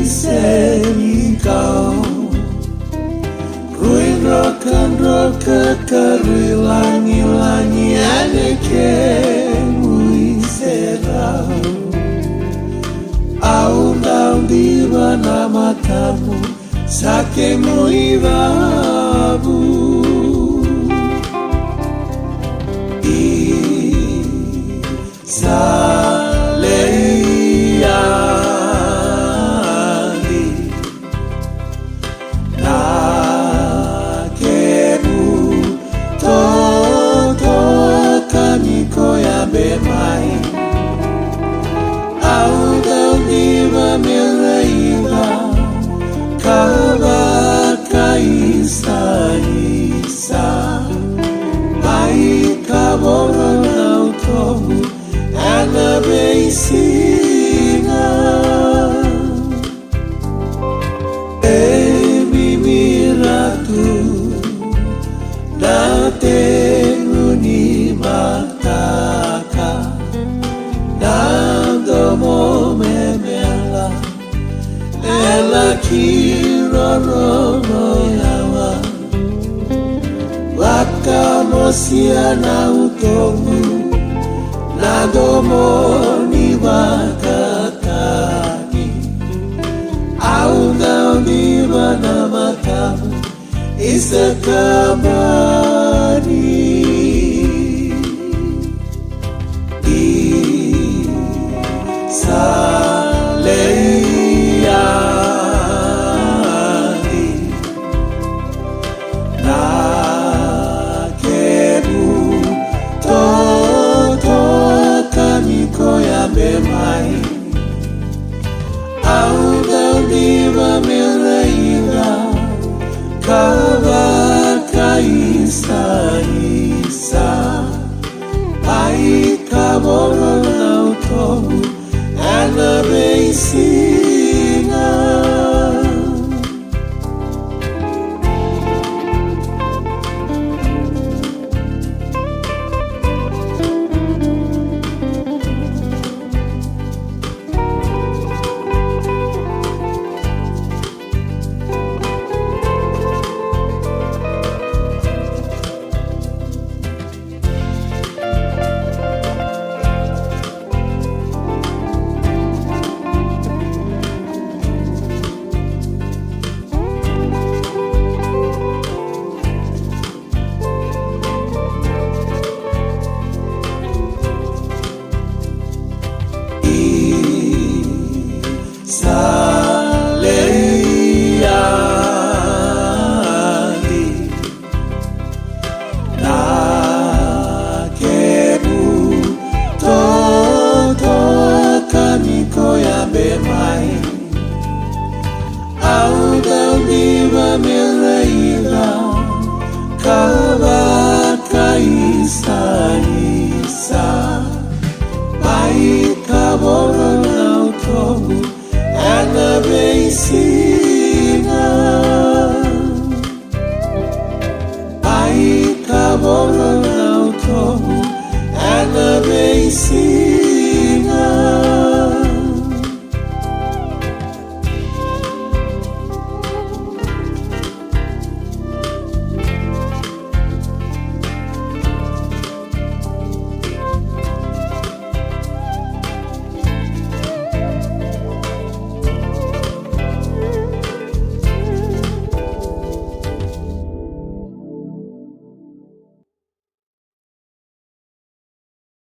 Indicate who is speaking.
Speaker 1: senikau ruin roka karui langi aneke muiserau aundang di mana matamu sake muivabu Saleali nakebu toto kaniko ya bemai audau diva mereiva kava kaisa isa baik kaboran automu ana beisinga mimi ratu datenguni mataka nandomo memela ela kirorono yawa wakamosia na utomu nadomo ni wakatani auna univa na matamu isakamani Saleali nakebu toto kaniko ya bemai audau diva mereiva kava kaisa isa baik kaboron automu ana beisinga Saleali nakebu toto kaniko ya bemai audau diva mereiva kava kaisa isa baik kaboron automu ana beisinga baik kaboron automu ana beisinga